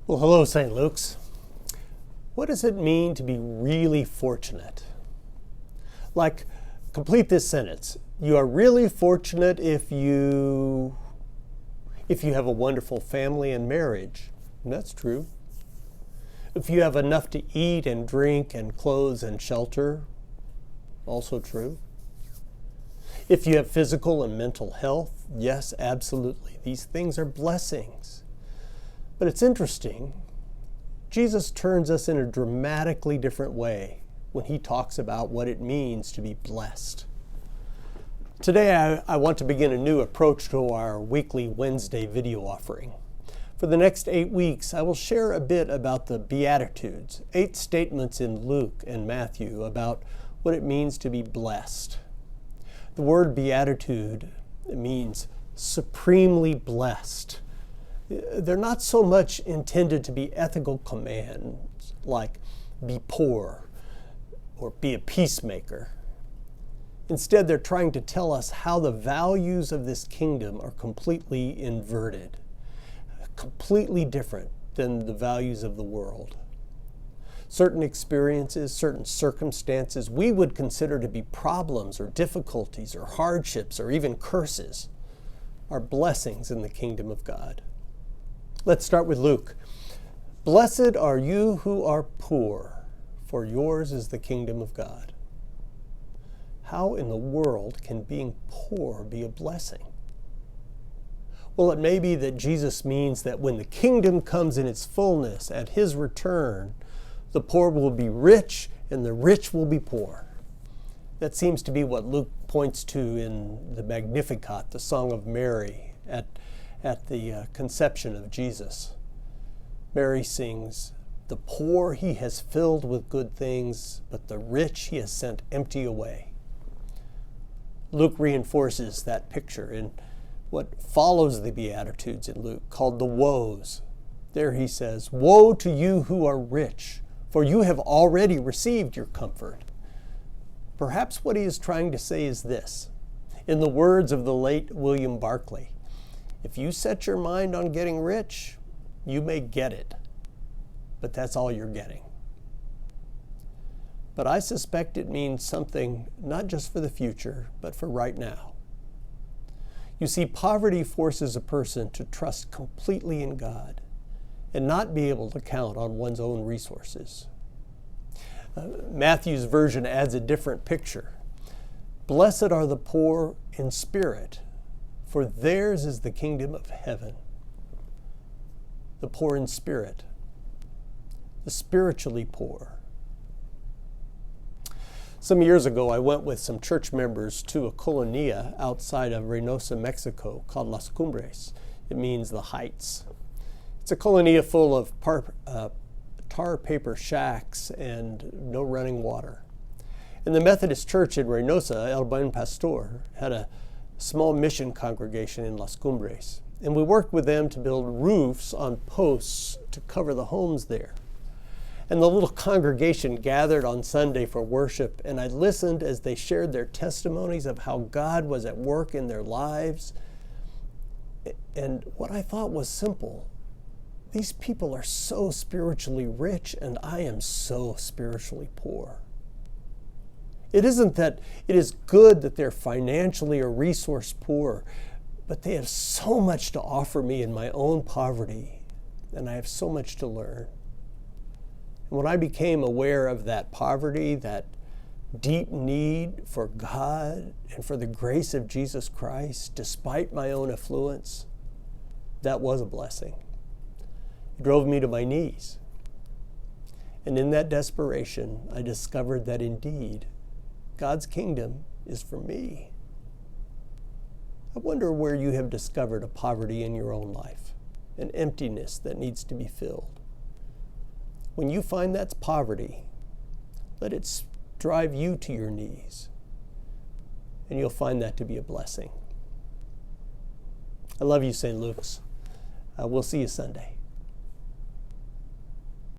Well, hello, St. Luke's. What does it mean to be really fortunate? Like, complete this sentence. You are really fortunate if you have a wonderful family and marriage. And that's true. If you have enough to eat and drink and clothes and shelter, also true. If you have physical and mental health, yes, absolutely. These things are blessings. But it's interesting, Jesus turns us in a dramatically different way when he talks about what it means to be blessed. Today I want to begin a new approach to our weekly Wednesday video offering. For the next 8 weeks, I will share a bit about the Beatitudes, 8 statements in Luke and Matthew about what it means to be blessed. The word beatitude means supremely blessed. They're not so much intended to be ethical commands like be poor or be a peacemaker. Instead, they're trying to tell us how the values of this kingdom are completely inverted, completely different than the values of the world. Certain experiences, certain circumstances we would consider to be problems or difficulties or hardships or even curses are blessings in the kingdom of God. Let's start with Luke. Blessed are you who are poor, for yours is the kingdom of God. How in the world can being poor be a blessing? Well, it may be that Jesus means that when the kingdom comes in its fullness at his return, the poor will be rich and the rich will be poor. That seems to be what Luke points to in the Magnificat, the Song of Mary, at the conception of Jesus. Mary sings, "The poor he has filled with good things, but the rich he has sent empty away." Luke reinforces that picture in what follows the Beatitudes in Luke, called the woes. There he says, "Woe to you who are rich, for you have already received your comfort." Perhaps what he is trying to say is this. In the words of the late William Barclay, if you set your mind on getting rich, you may get it, but that's all you're getting. But I suspect it means something not just for the future, but for right now. You see, poverty forces a person to trust completely in God and not be able to count on one's own resources. Matthew's version adds a different picture. Blessed are the poor in spirit, for theirs is the kingdom of heaven. The poor in spirit, the spiritually poor. Some years ago, I went with some church members to a colonia outside of Reynosa, Mexico, called Las Cumbres. It means the heights. It's a colonia full of tar paper shacks and no running water. And the Methodist Church in Reynosa, El Buen Pastor, had a small mission congregation in Las Cumbres. And we worked with them to build roofs on posts to cover the homes there. And the little congregation gathered on Sunday for worship, and I listened as they shared their testimonies of how God was at work in their lives. And what I thought was simple. These people are so spiritually rich, and I am so spiritually poor. It isn't that it is good that they're financially or resource poor, but they have so much to offer me in my own poverty, and I have so much to learn. And when I became aware of that poverty, that deep need for God and for the grace of Jesus Christ, despite my own affluence, that was a blessing. It drove me to my knees. And in that desperation, I discovered that indeed, God's kingdom is for me. I wonder where you have discovered a poverty in your own life, an emptiness that needs to be filled. When you find that's poverty, let it drive you to your knees, and you'll find that to be a blessing. I love you, St. Luke's. We'll see you Sunday.